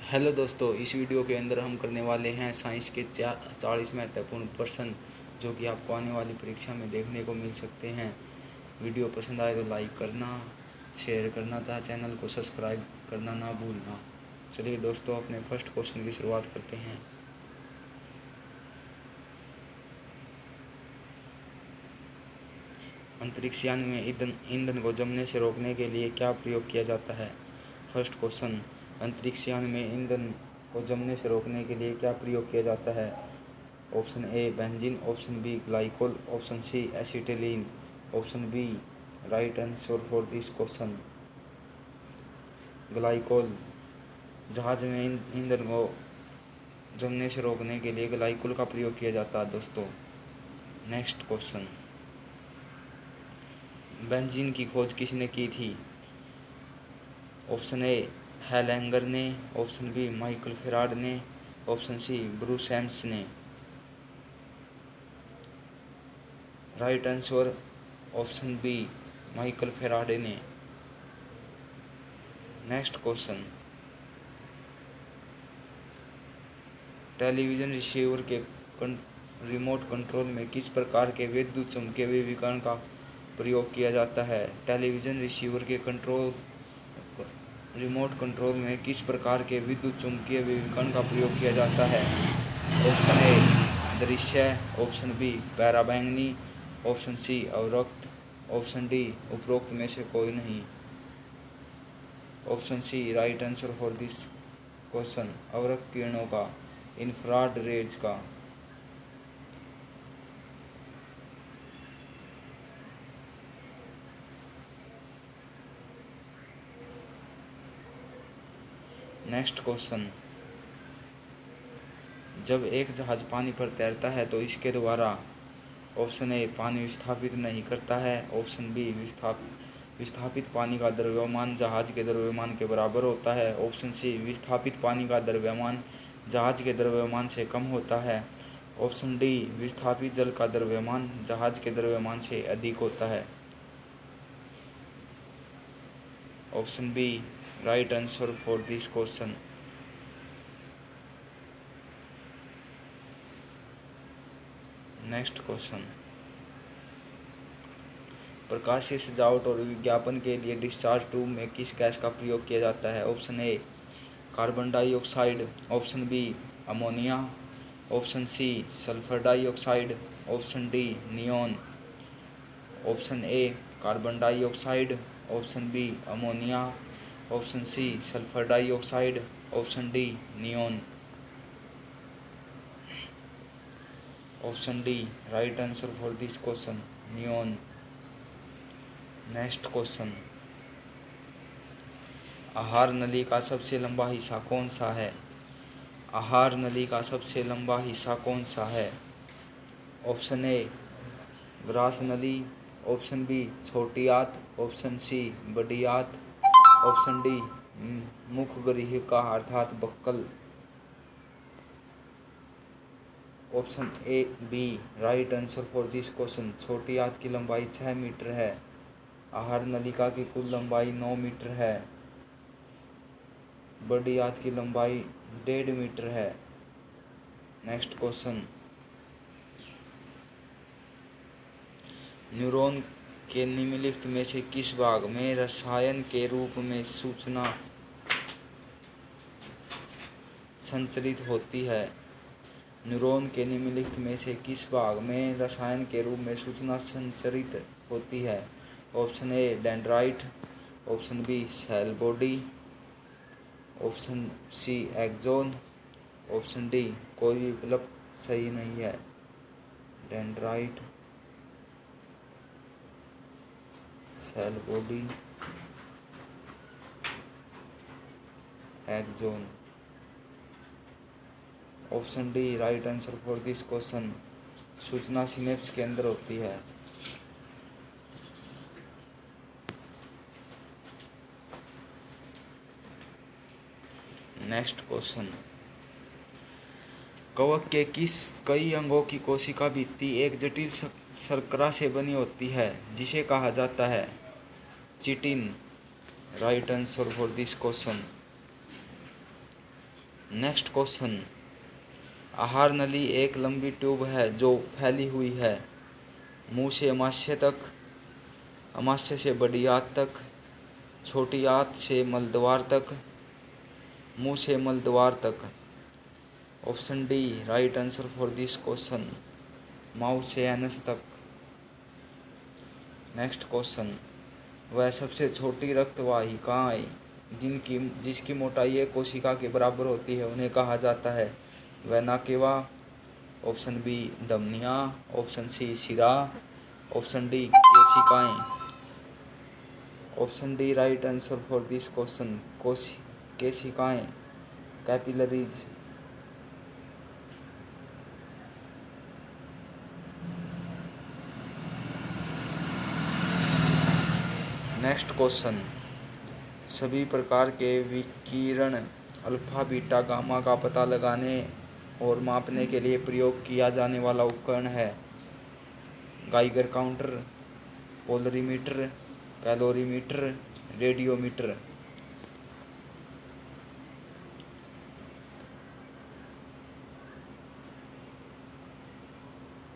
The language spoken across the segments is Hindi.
हेलो दोस्तों, इस वीडियो के अंदर हम करने वाले हैं साइंस के 40 महत्वपूर्ण प्रश्न जो कि आपको आने वाली परीक्षा में देखने को मिल सकते हैं। वीडियो पसंद आए तो लाइक करना, शेयर करना तथा चैनल को सब्सक्राइब करना ना भूलना। चलिए दोस्तों, अपने फर्स्ट क्वेश्चन की शुरुआत करते हैं। अंतरिक्ष यान में ईंधन को जमने से रोकने के लिए क्या प्रयोग किया जाता है? फर्स्ट क्वेश्चन, अंतरिक्ष यान में ईंधन को जमने से रोकने के लिए क्या प्रयोग किया जाता है? Option A benzene, option B glycol, option C acetylene, option B right answer for this question glycol. जहाज में ईंधन को जमने से रोकने के लिए ग्लाइकोल का प्रयोग किया जाता है दोस्तों। नेक्स्ट क्वेश्चन, बेंजीन की खोज किसने की थी? ऑप्शन ए हेलेंगर ने, ऑप्शन बी माइकल फेराड ने, ऑप्शन सी ब्रूस एम्स ने। Right answer option B Michael Faraday ने। नेक्स्ट क्वेश्चन, टेलीविज़न रिसीवर के रिमोट कंट्रोल में किस प्रकार के विद्युत चुम्बकीय विकिरण का प्रयोग किया जाता है? टेलीविज़न रिसीवर के रिमोट कंट्रोल में किस प्रकार के विद्युत चुम्बकीय विकिरण का प्रयोग किया जाता है? ऑप्शन ए दृश्य, ऑप्शन बी पराबैंगनी, ऑप्शन सी अवरक्त, ऑप्शन डी उपरोक्त में से कोई नहीं। Option C right answer for this question अवरक्त किरणों का, इंफ्रारेड रेज का। नेक्स्ट क्वेश्चन, जब एक जहाज पानी पर तैरता है तो इसके द्वारा ऑप्शन ए पानी विस्थापित नहीं करता है, ऑप्शन बी विस्थापित पानी का द्रव्यमान जहाज के द्रव्यमान के बराबर होता है, ऑप्शन सी विस्थापित पानी का द्रव्यमान जहाज के द्रव्यमान से कम होता है, ऑप्शन डी विस्थापित जल का द्रव्यमान जहाज के द्रव्यमान से अधिक होता है। Option B right answer for this question. Next question, प्रकाशीय सजावट और विज्ञापन के लिए डिस्चार्ज ट्यूब में किस गैस का प्रयोग किया जाता है? Option A carbon dioxide, option B ammonia, option C sulphur dioxide, option D neon. Option A carbon dioxide, option B ammonia, option C sulphur dioxide, option D neon. Option D right answer for this question neon. Next question, आहार नली का सबसे लंबा हिस्सा कौन सा है? आहार नली का सबसे लंबा हिस्सा कौन सा है? ऑप्शन ए ग्रास नली, ऑप्शन बी छोटी आंत, ऑप्शन सी बड़ी आंत, ऑप्शन डी मुखगृहिका अर्थात buccal. Option A B right answer for this question छोटी आंत की लंबाई 6 मीटर है। आहार नलिका की कुल लंबाई 9 मीटर है। बड़ी आंत की लंबाई 1.5 मीटर है। नेक्स्ट क्वेश्चन, न्यूरॉन के निम्नलिखित में से किस भाग में रसायन के रूप में सूचना संचरित होती है? न्यूरॉन के निम्नलिखित में से किस भाग में रसायन के रूप में सूचना संचरित होती है? Option A dendrite, option B cell body, option C axon, option D कोई भी विकल्प सही नहीं है। Dendrite, cell body, axon. Option D right answer for this question सूचना सिनेप्स के अंदर होती है। नेक्स्ट क्वेश्चन, कवक के किस कई अंगों की कोशिका भित्ति एक जटिल शर्करा से बनी होती है जिसे कहा जाता है? Chitin. Right answer for this question next question, आहार नली एक लंबी ट्यूब है जो फैली हुई है मुंह से अमाशय तक, अमाशय से बड़ी आंत तक, छोटी आंत से मलद्वार तक, मुंह से मलद्वार तक। Option D right answer for this question, mouth से एनस तक। नेक्स्ट क्वेश्चन, वह सबसे छोटी रक्त वाहिकाएं जिसकी मोटाई एक कोशिका के बराबर होती है उन्हें कहा जाता है, वह नाकेवा। ऑप्शन बी धमनियाँ, ऑप्शन सी शिरा, ऑप्शन डी केशिकाएं। Option D right answer for this question, केशिकाएं, कैपिलरीज। नेक्स्ट क्वेश्चन, सभी प्रकार के विकिरण अल्फा बीटा गामा का पता लगाने और मापने के लिए प्रयोग किया जाने वाला उपकरण है, Geiger counter, polarimeter, calorimeter, radiometer.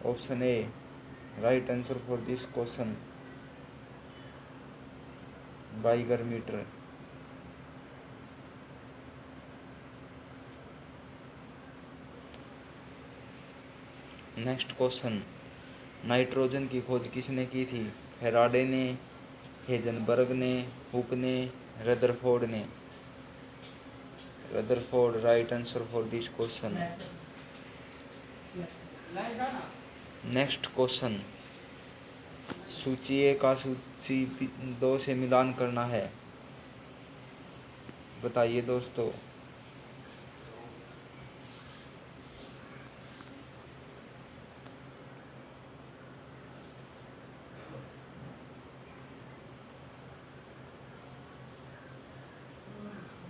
Option A right answer for this question, Geiger meter. Next question, nitrogen की खोज किसने की थी, फेराडे ने, हेजनबर्ग ने, हुक ने, रदरफोर्ड ने। Rutherford right answer for this question. Next question, सूची ए का सूची 2 से मिलान करना है, बताइए दोस्तों।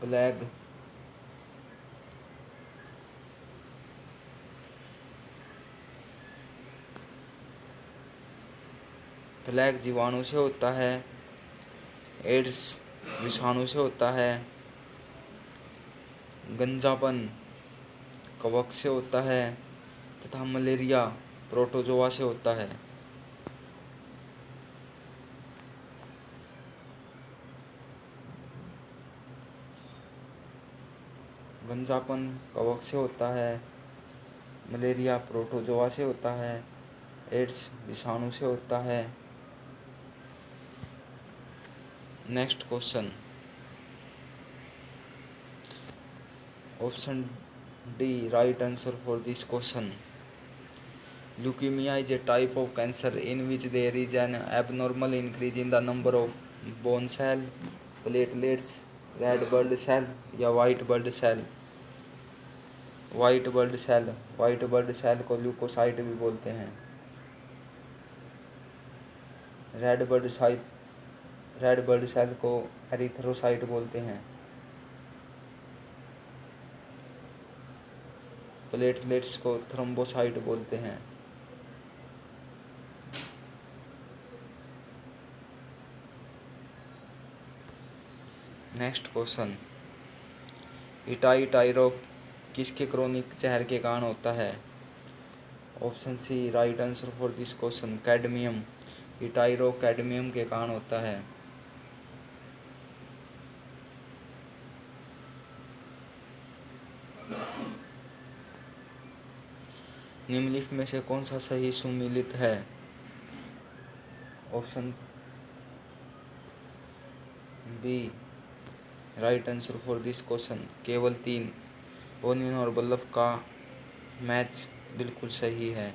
प्लेग, प्लेग जीवाणु से होता है, एड्स विषाणु से होता है, गंजापन कवक से होता है तथा मलेरिया प्रोटोजोआ से होता है। गंजापन कवक से होता है, मलेरिया प्रोटोजोआ से होता है, एड्स विषाणु से होता है। Next question, option D right answer for this question, leukemia is a type of cancer in which there is an abnormal increase in the number of bone cell, platelets, red blood cell या white blood cell. White blood cell, white blood cell को ल्यूकोसाइट भी बोलते हैं। रेड ब्लड सेल को एरिथ्रोसाइट बोलते हैं। प्लेटलेट्स को थ्रोम्बोसाइट बोलते हैं। नेक्स्ट क्वेश्चन, इटाई रोग किसके क्रोनिक जहर के कारण होता है। Option C right answer for this question, cadmium. Itai रोग कैडमियम के कारण होता है। निम्नलिखित में से कौन सा सही सुमेलित है। Option B right answer for this question, केवल 3। ओनियन और बल्लभ का मैच बिल्कुल सही है।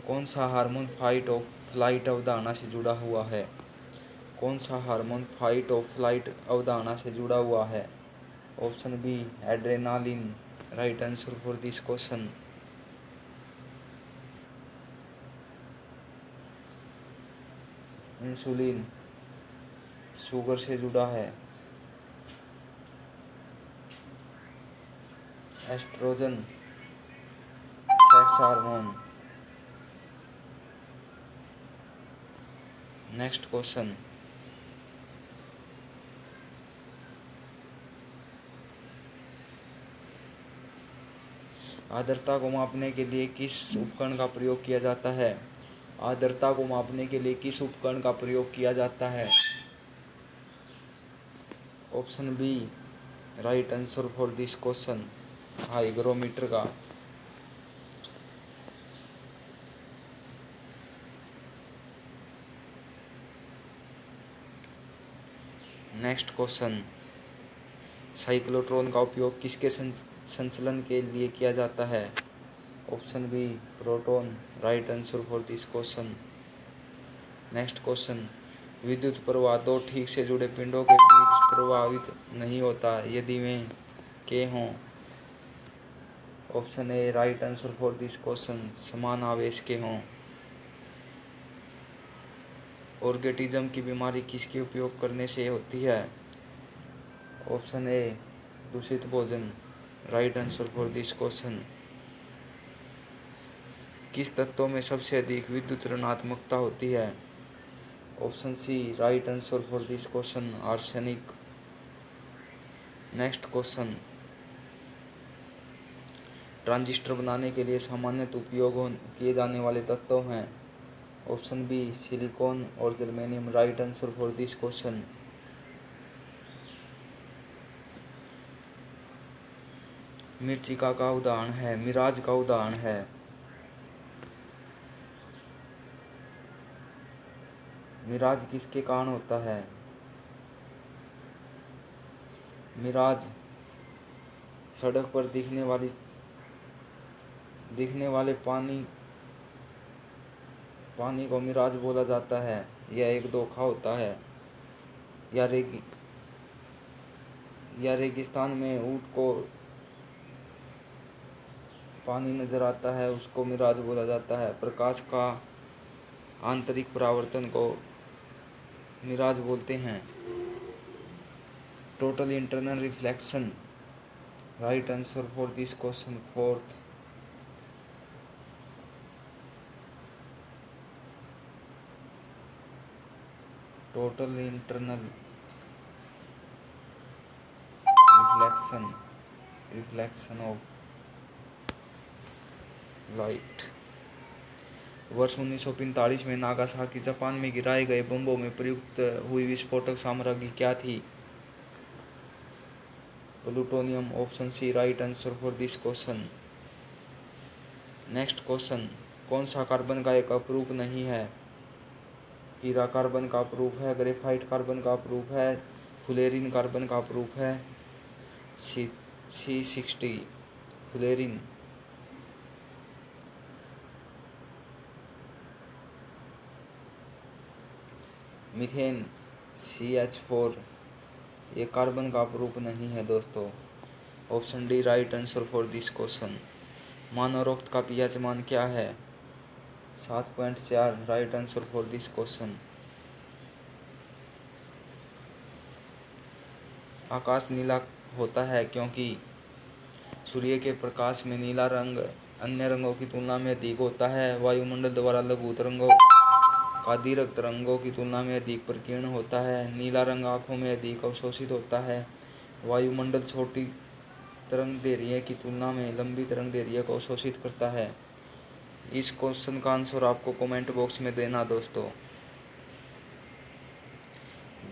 कौन सा हार्मोन फाइट ऑफ फ्लाइट अवधारणा से जुड़ा हुआ है। कौन सा हार्मोन फाइट ऑफ फ्लाइट अवधारणा से जुड़ा हुआ है। Option B adrenaline right answer for this question. Insulin sugar से जुड़ा है। Oestrogen sex hormone. Next question, आर्द्रता को मापने के लिए किस उपकरण का प्रयोग किया जाता है? आर्द्रता को मापने के लिए किस उपकरण का प्रयोग किया जाता है? Option B right answer for this question, hygrometer का। नेक्स्ट क्वेश्चन, साइक्लोट्रॉन का उपयोग किसके संचलन के लिए किया जाता है? Option B proton, right answer for this question. Next question, विद्युत प्रवाह दो ठीक से जुड़े पिंडों के बीच प्रवाहित नहीं होता यदि वे के हों? Option A right answer for this question, समान आवेश के हों। ऑर्गेटिज्म की बीमारी किसके उपयोग करने से होती है? ऑप्शन ए दूषित भोजन, right answer for this question. किस तत्वों में सबसे अधिक विद्युत ऋणात्मकता होती है? Option C right answer for this question, arsenic. Next question, transistor बनाने के लिए सामान्यतः उपयोग किए जाने वाले तत्व हैं? ऑप्शन बी सिलिकॉन और germanium, right answer for this question. मिर्चिका का उदाहरण है, मिराज का उदाहरण है। मिराज किसके कारण होता है? मिराज सड़क पर दिखने वाले पानी को मिराज बोला जाता है। यह एक धोखा होता है। या रेगिस्तान में ऊंट को पानी नजर आता है, उसको मिराज बोला जाता है। प्रकाश का आंतरिक परावर्तन को मिराज बोलते हैं। Total internal reflection, right answer for this question, fourth. Total internal reflection of light. वर्ष 1945 में नागासाकी जापान में गिराए गए बमों में प्रयुक्त हुई विस्फोटक सामग्री क्या थी? Plutonium, option C right answer for this question. Next question, कौन सा कार्बन का एक अपरूप नहीं है? हीरा कार्बन का अपरूप है, ग्रेफाइट कार्बन का अपरूप है, फुलेरिन कार्बन का अपरूप है। C60 fullerene. मीथेन CH4 ये कार्बन का अपरूप नहीं है दोस्तों। Option D right answer for this question. मानवरोक्त का pH मान क्या है? 7.4, right answer for this question. आकाश नीला होता है क्योंकि सूर्य के प्रकाश में नीला रंग अन्य रंगों की तुलना में अधिक होता है। वायुमंडल द्वारा लघु तरंगों का दीर्घ तरंगों की तुलना में अधिक प्रकीर्ण होता है। नीला रंग आँखों में अधिक अवशोषित होता है। वायुमंडल छोटी तरंग दैर्ध्य की तुलना में लंबी तरंग दैर्ध्य को अवशोषित करता है। इस क्वेश्चन का आंसर आपको कमेंट बॉक्स में देना दोस्तों।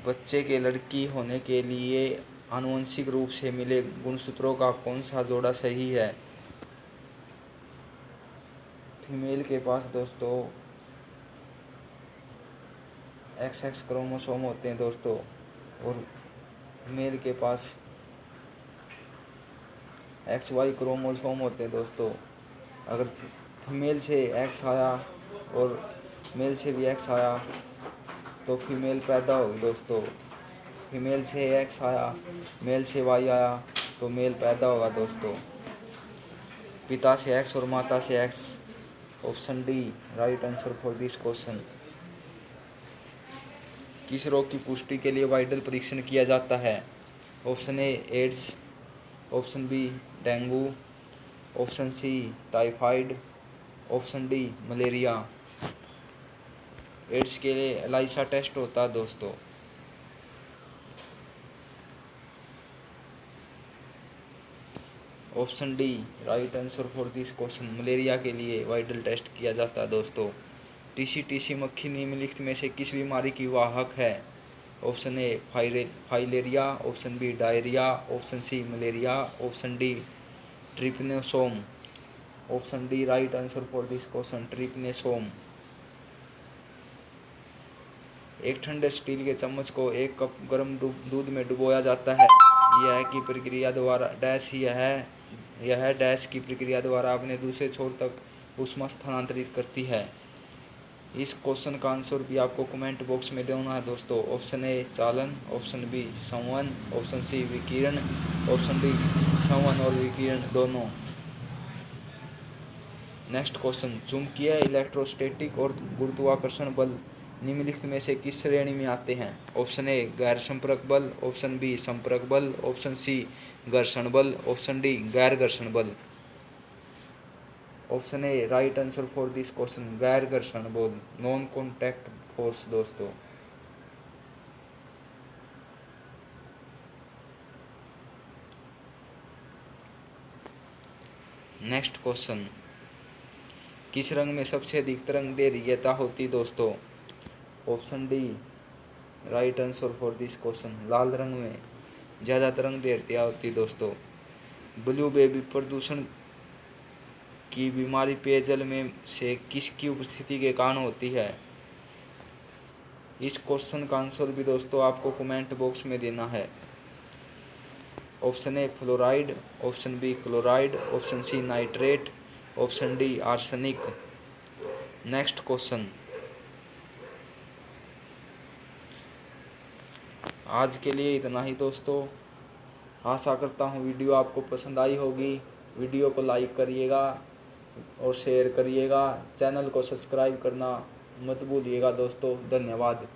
बच्चे के लड़की होने के लिए आनुवंशिक रूप से मिले गुणसूत्रों का कौन सा जोड़ा सही है? फीमेल के पास दोस्तों XX क्रोमोसोम होते हैं दोस्तों, और मेल के पास XY क्रोमोसोम होते हैं दोस्तों। अगर फीमेल से X आया और मेल से भी X आया तो फीमेल पैदा होगी दोस्तों। फीमेल से X आया, मेल से Y आया तो मेल पैदा होगा दोस्तों। पिता से X और माता से X, option D right answer for this question. किस रोग की पुष्टि के लिए वाइडल परीक्षण किया जाता है? Option A AIDS, option B dengue, option C typhoid, option D malaria. AIDS के लिए एलाइसा टेस्ट होता है दोस्तों। Option D right answer for this question, malaria के लिए वाइडल टेस्ट किया जाता है दोस्तों। टीसी मक्खी निम्नलिखित में से किस बीमारी की वाहक है? Option A filaria, option B diarrhoea, option C malaria, option D trypanosome. Option D right answer for this question, trypanosome. एक ठंडे स्टील के चम्मच को 1 कप गर्म दूध में डुबोया जाता है। यह की प्रक्रिया द्वारा यह डैश की प्रक्रिया द्वारा अपने दूसरे छोर तक ऊष्मा स्थानांतरित करती है। इस क्वेश्चन का आंसर भी आपको कमेंट बॉक्स में देना है दोस्तों। ऑप्शन ए चालन, ऑप्शन बी संवहन, ऑप्शन सी विकिरण, ऑप्शन डी संवहन और विकिरण दोनों। नेक्स्ट क्वेश्चन, चुंबकीय, इलेक्ट्रोस्टैटिक और गुरुत्वाकर्षण बल निम्नलिखित में से किस श्रेणी में आते हैं? ऑप्शन ए गैर संपर्क बल, ऑप्शन बी संपर्क बल, ऑप्शन सी घर्षण बल, ऑप्शन डी गैर घर्षण बल। Option A right answer for this question, गैर घर्षण बल, नॉन कॉन्टैक्ट फोर्स दोस्तों। नेक्स्ट क्वेश्चन, किस रंग में सबसे अधिक तरंग दैर्घ्यता होती दोस्तों? Option D right answer for this question, लाल रंग में ज़्यादा तरंग दैर्घ्यता होती दोस्तों। ब्लू बेबी प्रदूषण की बीमारी पेयजल में से किसकी उपस्थिति के कारण होती है? इस क्वेश्चन का आंसर भी दोस्तों आपको कमेंट बॉक्स में देना है। Option A fluoride, option B chloride, option C nitrate, option D arsenic. Next question, आज के लिए इतना ही दोस्तों। आशा करता हूँ वीडियो आपको पसंद आई होगी। वीडियो को लाइक करिएगा और शेयर करिएगा। चैनल को सब्सक्राइब करना मत भूलिएगा दोस्तों। धन्यवाद।